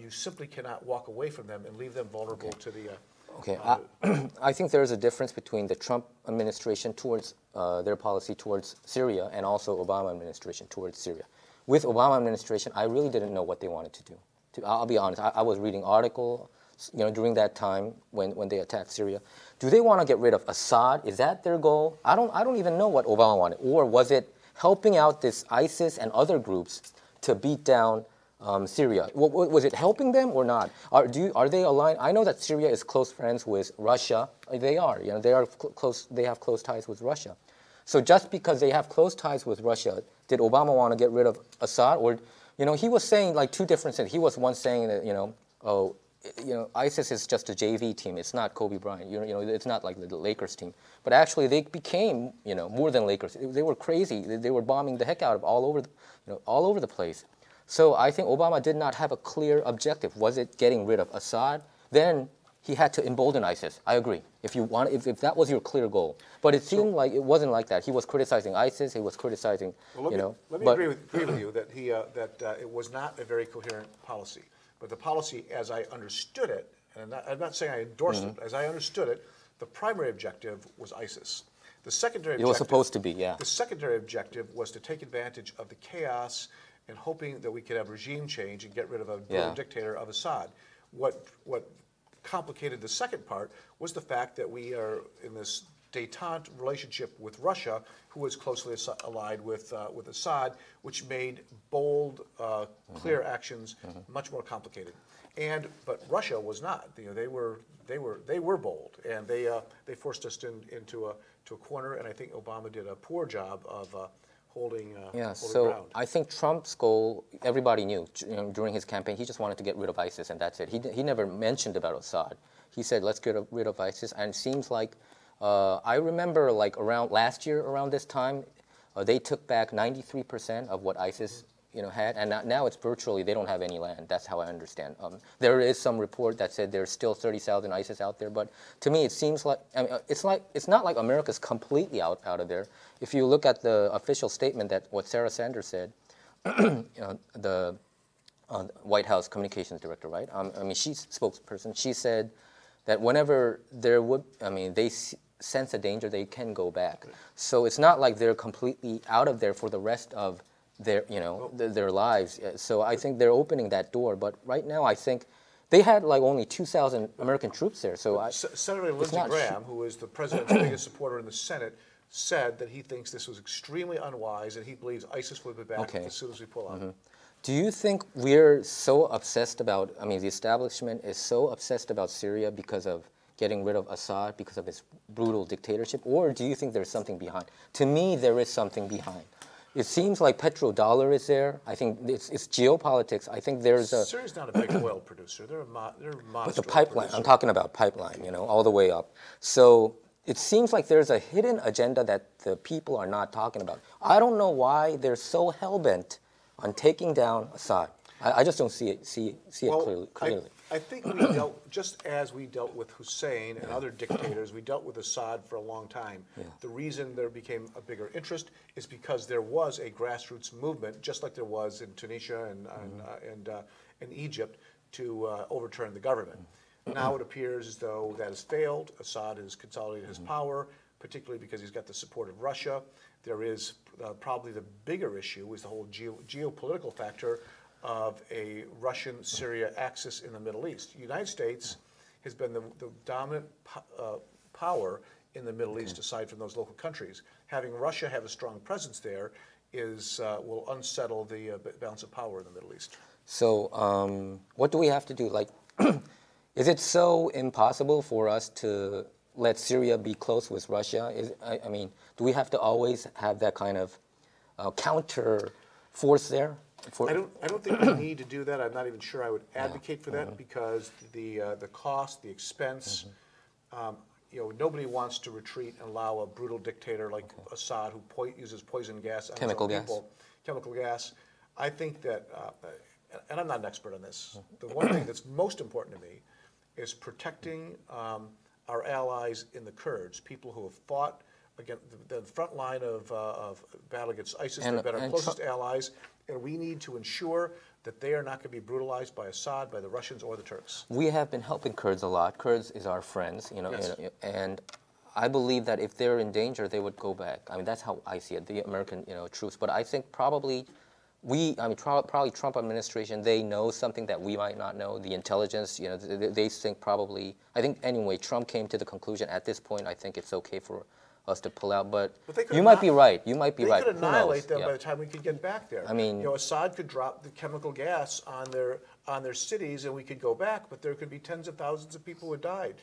you simply cannot walk away from them and leave them vulnerable to the. I think there is a difference between the Trump administration towards their policy towards Syria and also Obama administration towards Syria. With Obama administration, I really didn't know what they wanted to do. I'll be honest. I was reading articles, you know, during that time when they attacked Syria. Do they want to get rid of Assad? Is that their goal? I don't even know what Obama wanted. Or was it helping out this ISIS and other groups to beat down Syria? Was it helping them or not? Are they aligned? I know that Syria is close friends with Russia. They are. You know, they are close. They have close ties with Russia. So just because they have close ties with Russia, did Obama want to get rid of Assad? Or, you know, he was saying like two different things. He was once saying that, you know, ISIS is just a JV team. It's not Kobe Bryant. You know, it's not like the Lakers team. But actually, they became, you know, more than Lakers. They were crazy. They were bombing the heck out of all over the place. So I think Obama did not have a clear objective. Was it getting rid of Assad? Then he had to embolden ISIS. I agree. If that was your clear goal, but it seemed like it wasn't like that. He was criticizing ISIS. He was criticizing, Let me agree with you that it was not a very coherent policy. But the policy, as I understood it, and I'm not saying I endorsed it, as I understood it, the primary objective was ISIS. The secondary objective, it was supposed to be, yeah. The secondary objective was to take advantage of the chaos and hoping that we could have regime change and get rid of a brutal dictator of Assad. What complicated the second part was the fact that we are in this détente relationship with Russia, who was closely allied with Assad, which made bold, clear actions much more complicated. But Russia was not. You know, they were bold, and they forced us into a corner. And I think Obama did a poor job of holding ground. I think Trump's goal, everybody knew, you know, during his campaign, he just wanted to get rid of ISIS, and that's it. He never mentioned about Assad. He said, let's get rid of ISIS, and it seems like, I remember like around last year, around this time, they took back 93% of what ISIS, you know, had, and now it's virtually, they don't have any land. That's how I understand. There is some report that said there's still 30,000 ISIS out there, but to me it seems like, I mean, it's not like America's completely out of there. If you look at the official statement that what Sarah Sanders said, you know, the White House communications director, right? I mean, she's spokesperson. She said that whenever they sense a danger, they can go back. So it's not like they're completely out of there for the rest of their, you know, their lives. So I think they're opening that door. But right now, I think they had like only 2,000 American troops there. So Senator Lindsey Graham, who is the president's biggest supporter in the Senate, said that he thinks this was extremely unwise and he believes ISIS will be back as soon as we pull out. Do you think we're so obsessed about, I mean, the establishment is so obsessed about Syria because of getting rid of Assad because of his brutal dictatorship, or do you think there's something behind? To me, there is something behind. It seems like petrodollar is there. I think it's geopolitics. I think there's a... Syria's not a big oil producer. They're a monster. But the pipeline, I'm talking about pipeline, you know, all the way up. So it seems like there's a hidden agenda that the people are not talking about. I don't know why they're so hell-bent on taking down Assad. I just don't see it clearly. I think we dealt, just as we dealt with Hussein and other dictators, we dealt with Assad for a long time. Yeah. The reason there became a bigger interest is because there was a grassroots movement, just like there was in Tunisia and Egypt, to overturn the government. Now it appears as though that has failed. Assad has consolidated his power, particularly because he's got the support of Russia. There is probably the bigger issue is the whole geopolitical factor of a Russian-Syria axis in the Middle East. The United States has been the dominant power in the Middle East, aside from those local countries. Having Russia have a strong presence there will unsettle the balance of power in the Middle East. So what do we have to do? Like, is it so impossible for us to let Syria be close with Russia? I mean, do we have to always have that kind of counter force there? I don't think we need to do that. I'm not even sure I would advocate for that because the cost, the expense, you know, nobody wants to retreat and allow a brutal dictator like Assad who uses poison gas on his own people. Chemical gas. I think that, and I'm not an expert on this, the one thing that's most important to me is protecting our allies in the Kurds, people who have fought against the front line of battle against ISIS. They've been our closest allies, and we need to ensure that they are not going to be brutalized by Assad, by the Russians, or the Turks. We have been helping Kurds a lot. Kurds is our friends, you know, yes. And I believe that if they're in danger, they would go back. I mean, that's how I see it, the American, you know, troops. But I think probably probably Trump administration, they know something that we might not know. The intelligence, you know, they think probably, I think anyway, Trump came to the conclusion at this point, I think it's okay for us to pull out, but you might be right. You might be right. They could annihilate them by the time we could get back there. I mean, you know, Assad could drop the chemical gas on their cities, and we could go back, but there could be tens of thousands of people who died.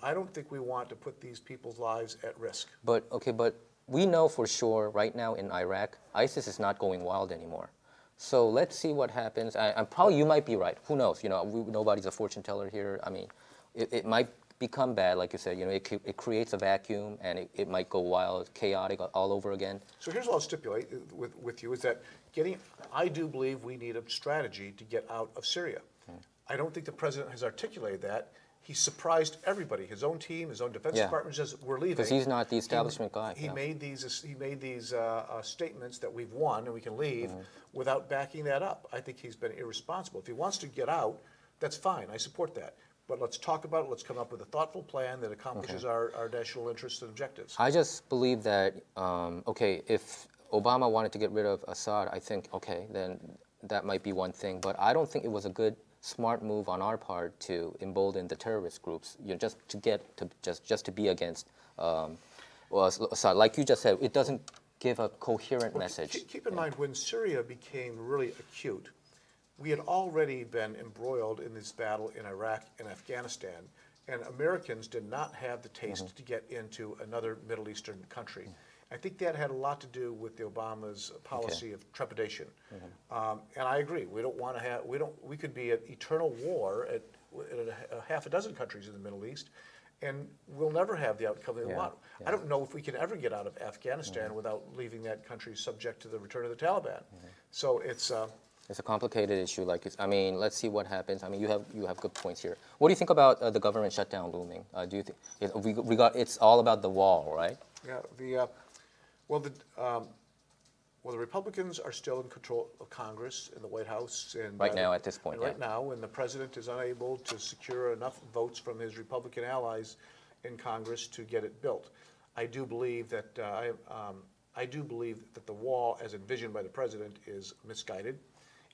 I don't think we want to put these people's lives at risk. But okay, but we know for sure right now in Iraq, ISIS is not going wild anymore. So let's see what happens. Probably you might be right. Who knows? You know, nobody's a fortune teller here. I mean, it might become bad, like you said. You know, it creates a vacuum, and it might go wild, chaotic all over again. So here's what I'll stipulate with you is that I do believe we need a strategy to get out of Syria. I don't think the president has articulated that. He surprised everybody. His own team, his own Defense Department says we're leaving. Because he's not the establishment guy. He made these statements that we've won and we can leave without backing that up. I think he's been irresponsible. If he wants to get out, that's fine. I support that. But let's talk about it. Let's come up with a thoughtful plan that accomplishes our national interests and objectives. I just believe that, okay, if Obama wanted to get rid of Assad, I think, okay, then that might be one thing. But I don't think it was a good, smart move on our part to embolden the terrorist groups, you know, just to get to just to be against Assad. Like you just said, it doesn't give a coherent message. Keep in mind, when Syria became really acute, we had already been embroiled in this battle in Iraq and Afghanistan, and Americans did not have the taste to get into another Middle Eastern country. I think that had a lot to do with the Obama's policy of trepidation. And I agree. We don't want to have. We could be at eternal war at half a dozen countries in the Middle East, and we'll never have the outcome that we want. I don't know if we can ever get out of Afghanistan without leaving that country subject to the return of the Taliban. So it's a complicated issue. Like, I mean, let's see what happens. I mean, you have good points here. What do you think about the government shutdown looming? Do you think it's all about the wall, right? Yeah. Well, the Republicans are still in control of Congress and the White House, and right now at this point, right now, and the president is unable to secure enough votes from his Republican allies in Congress to get it built. I do believe that the wall, as envisioned by the president, is misguided.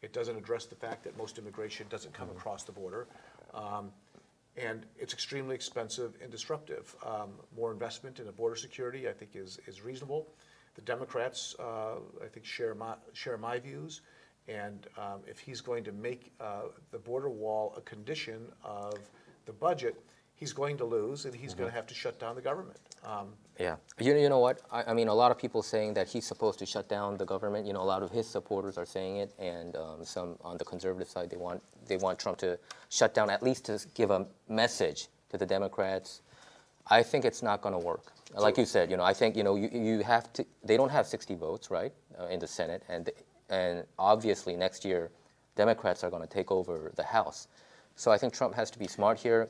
It doesn't address the fact that most immigration doesn't come across the border. And it's extremely expensive and disruptive. More investment in border security, I think, is reasonable. The Democrats, I think, share my views. And if he's going to make the border wall a condition of the budget, he's going to lose, and he's going to have to shut down the government. Yeah, you know what? I mean, a lot of people saying that he's supposed to shut down the government. You know, a lot of his supporters are saying it, and some on the conservative side, they want Trump to shut down, at least to give a message to the Democrats. I think it's not going to work. Like you said, you know, I think, you know, you have to. They don't have 60 votes, right, in the Senate, and obviously next year, Democrats are going to take over the House. So I think Trump has to be smart here.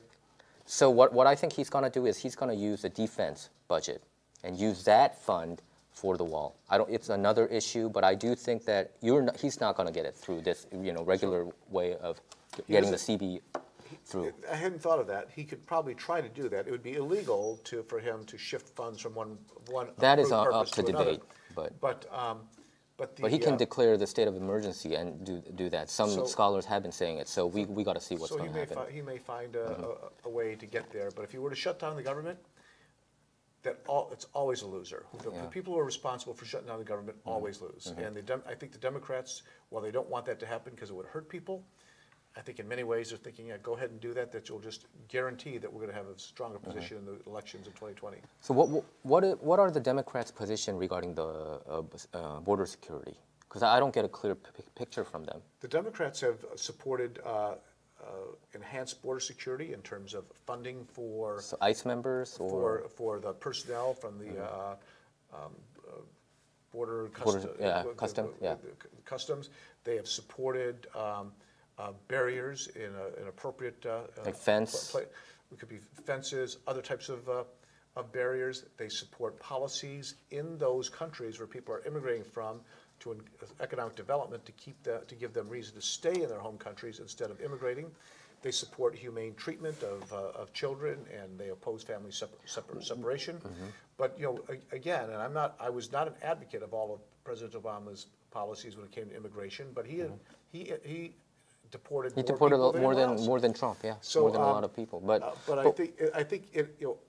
So what I think he's going to do is he's going to use the defense budget and use that fund for the wall. It's another issue, but I do think that he's not going to get it through this, you know, regular way of getting the CB through. I hadn't thought of that. He could probably try to do that. It would be illegal for him to shift funds from one that is up to debate, but he can declare the state of emergency and do that. Some scholars have been saying it, so we got to see what's going to happen. He may find a way to get there, but if he were to shut down the government, it's always a loser. The people who are responsible for shutting down the government always lose. And I think the Democrats, while they don't want that to happen because it would hurt people, I think in many ways they're thinking, yeah, go ahead and do that. That you'll just guarantee that we're going to have a stronger position in the elections of 2020. So what are the Democrats' position regarding the border security? Because I don't get a clear picture from them. The Democrats have supported enhanced border security in terms of funding for ICE members for the personnel from the border customs. They have supported barriers in an appropriate like fence. It could be fences, other types of barriers. They support policies in those countries where people are immigrating from to economic development to give them reason to stay in their home countries instead of immigrating. They support humane treatment of children, and they oppose family separation. But you know, again, and I was not an advocate of all of President Obama's policies when it came to immigration, but he deported more than Trump, yeah, so, more than a lot of people. But I think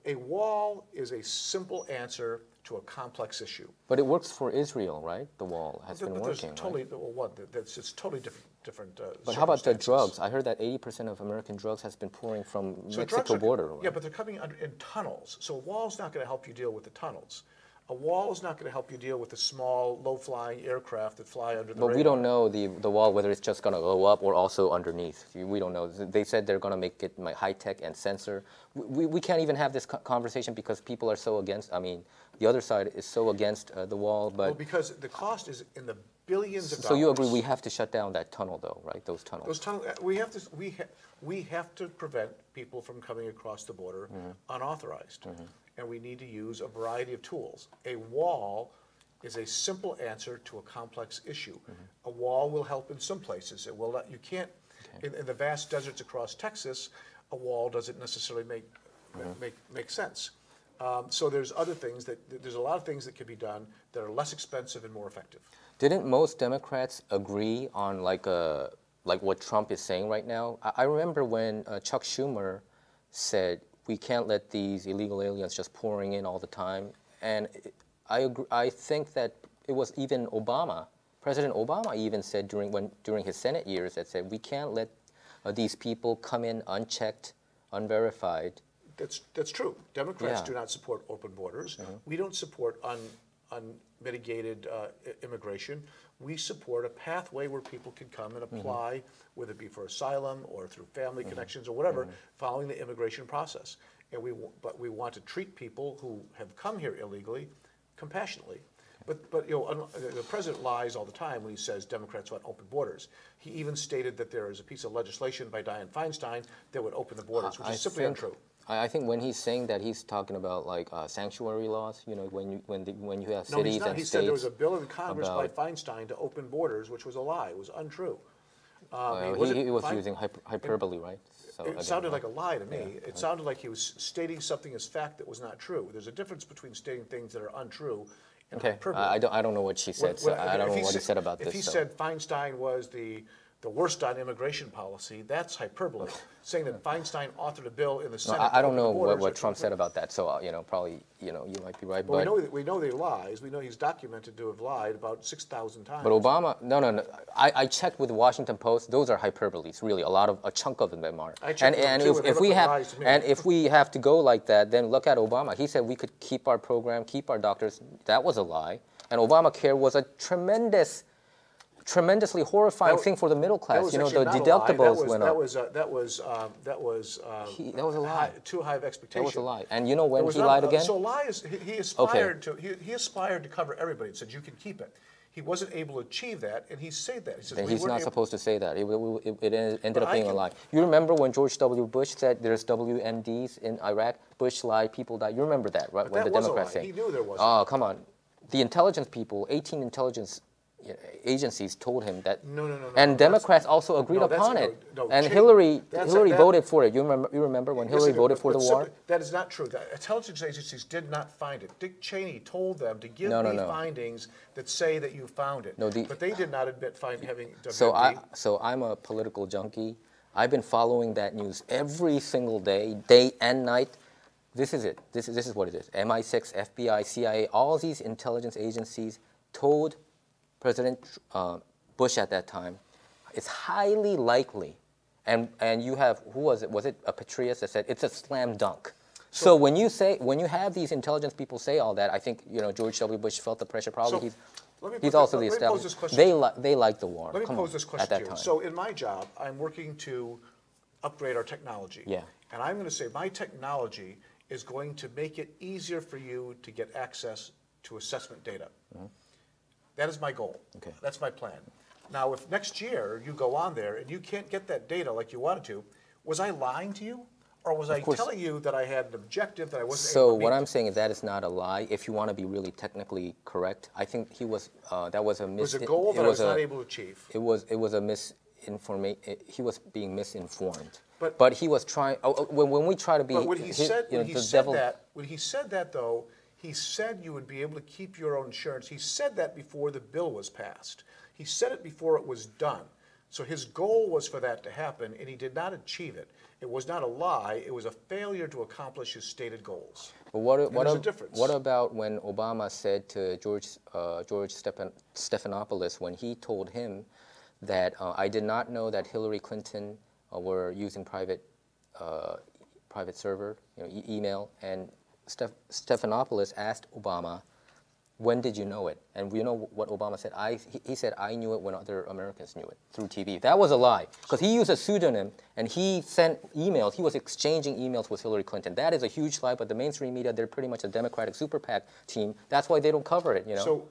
a wall is a simple answer to a complex issue. But it works for Israel, right? The wall has been working. Totally, right? Well, that's just totally different. But how about the drugs? I heard that 80% of American drugs has been pouring from Mexico border. Right? Yeah, but they're coming in tunnels. So a wall's not going to help you deal with the tunnels. A wall is not going to help you deal with the small, low-flying aircraft that fly under the radar. But we don't know the wall, whether it's just going to go up or also underneath. We don't know. They said they're going to make it high-tech and sensor. We can't even have this conversation because people are so against. I mean, the other side is so against the wall. But well, because the cost is in the billions of dollars. So you agree we have to shut down that tunnel, though, right? Those tunnels. Those tunnels. We have to prevent people from coming across the border unauthorized. And we need to use a variety of tools. A wall is a simple answer to a complex issue. A wall will help in some places. It will not. You can't. In the vast deserts across Texas, a wall doesn't necessarily make sense. So there's other things there's a lot of things that can be done that are less expensive and more effective. Didn't most Democrats agree on like what Trump is saying right now? I remember when Chuck Schumer said, we can't let these illegal aliens just pouring in all the time. And I agree, I think that it was even Obama, President Obama even said during his Senate years that said, we can't let these people come in unchecked, unverified. That's true. Democrats do not support open borders. We don't support unmitigated immigration. We support a pathway where people can come and apply, whether it be for asylum or through family connections or whatever, following the immigration process. And but we want to treat people who have come here illegally compassionately. But you know, the president lies all the time when he says Democrats want open borders. He even stated that there is a piece of legislation by Dianne Feinstein that would open the borders, which is simply untrue. I think when he's saying that, he's talking about like sanctuary laws. You know, when you have cities and states. No, he said there was a bill in Congress by Feinstein to open borders, which was a lie. It was untrue. He was using hyperbole, right? So it sounded like a lie to me. It sounded like he was stating something as fact that was not true. There's a difference between stating things that are untrue and hyperbole. I don't know what she said. So I don't know what he said about this. If he said Feinstein was the the worst on immigration policy, that's hyperbole. Saying that Feinstein authored a bill in the Senate. No, I don't know what Trump said about that, so probably you might be right. But we know they lies. We know he's documented to have lied about 6,000 times. But Obama, no. I checked with the Washington Post. Those are hyperboles, really. A chunk of them are. I checked and them too, if we have to go like that, then look at Obama. He said we could keep our program, keep our doctors. That was a lie. And Obamacare was a tremendously horrifying thing for the middle class. The deductibles went up. That was a lie. Too high of expectation. That was a lie. And when he lied again? So lie is he aspired to cover everybody. He said you can keep it. He wasn't able to achieve that, and he said that. He said, he's not supposed to say that. It ended up being a lie. You remember when George W. Bush said there's WMDs in Iraq? Bush lied, people died. You remember that, right? When the Democrats said. He knew there was. Oh, come on. The intelligence people, 18 intelligence agencies told him that. No. And Democrats also agreed upon it. And Hillary voted for it. You remember when Hillary voted for the war? That is not true. The intelligence agencies did not find it. Dick Cheney told them to give me findings that say that you found it. But they did not admit having WMD. So I'm a political junkie. I've been following that news every single day and night. This is it. This is what it is. MI6, FBI, CIA, all these intelligence agencies told President Bush at that time, it's highly likely, and you have, who was it? Was it a Petraeus that said it's a slam dunk? So when you have these intelligence people say all that, I think George W. Bush felt the pressure. Probably he's also the establishment. They like the war. Let me pose this question to you. So in my job, I'm working to upgrade our technology. Yeah. And I'm going to say my technology is going to make it easier for you to get access to assessment data. Mm-hmm. That is my goal. Okay. That's my plan. Now, if next year you go on there and you can't get that data like you wanted to, was I lying to you? Or was I telling you that I had an objective that I wasn't able to meet? So what I'm saying is that is not a lie. If you want to be really technically correct, I think he was, that was a It was a goal that I was not able to achieve. It was a misinformation. He was being misinformed. But he was trying, when we try to be... But when he said that, though, he said you would be able to keep your own insurance. He said that before the bill was passed. He said it before it was done. So his goal was for that to happen, and he did not achieve it. It was not a lie. It was a failure to accomplish his stated goals. But what a difference. What about when Obama said to George Stephanopoulos when he told him that I did not know that Hillary Clinton were using private server, email, and Stephanopoulos asked Obama, when did you know it? And you know what Obama said? He said, I knew it when other Americans knew it, through TV. That was a lie, because he used a pseudonym, and he sent emails. He was exchanging emails with Hillary Clinton. That is a huge lie, but the mainstream media, they're pretty much a Democratic super PAC team. That's why they don't cover it, So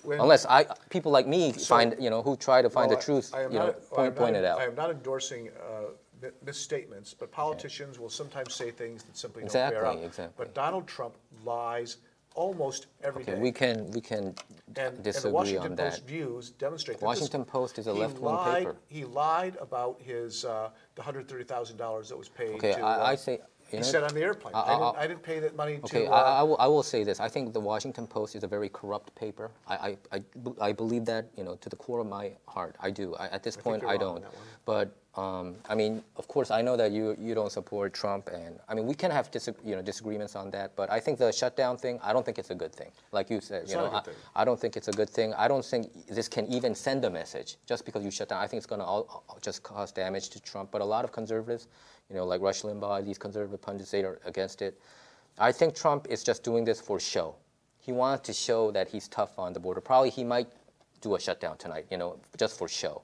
unless people like me who try to find the truth, point it out. I am not endorsing misstatements, but politicians will sometimes say things that simply don't bear out. Exactly. But Donald Trump lies almost every day. We can disagree and the Washington on that. Post views demonstrate that Washington Post is a left-wing paper. He lied about his the $130,000 that was paid. Okay, to, I say. He said on the airplane, I didn't pay that money to... Okay, I will say this. I think the Washington Post is a very corrupt paper. I believe that, to the core of my heart. I do. At this point, I don't. But, I mean, of course, I know that you don't support Trump. And, I mean, we can have disagreements on that. But I think the shutdown thing, I don't think it's a good thing. Like you said, I don't think it's a good thing. I don't think this can even send a message just because you shut down. I think it's going to just cause damage to Trump. But a lot of conservatives, like Rush Limbaugh, these conservative pundits, they are against it. I think Trump is just doing this for show. He wants to show that he's tough on the border. Probably he might do a shutdown tonight, just for show.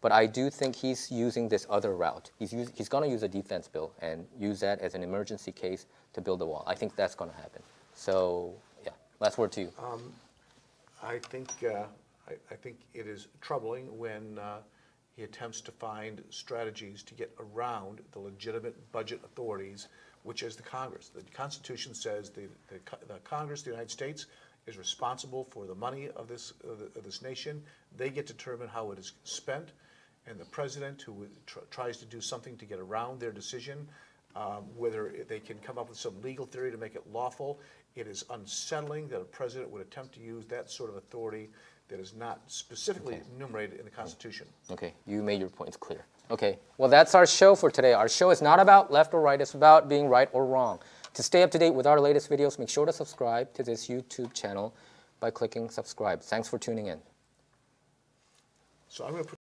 But I do think he's using this other route. He's going to use a defense bill and use that as an emergency case to build a wall. I think that's going to happen. So, yeah, last word to you. I think it is troubling when he attempts to find strategies to get around the legitimate budget authorities, which is the Congress. The Constitution says the Congress of the United States is responsible for the money of this nation. They get to determine how it is spent, and the president, who tries to do something to get around their decision, whether they can come up with some legal theory to make it lawful, it is unsettling that a president would attempt to use that sort of authority that is not specifically enumerated in the Constitution. Okay, you made your points clear. Okay, well, that's our show for today. Our show is not about left or right. It's about being right or wrong. To stay up to date with our latest videos, make sure to subscribe to this YouTube channel by clicking subscribe. Thanks for tuning in. So I'm going to put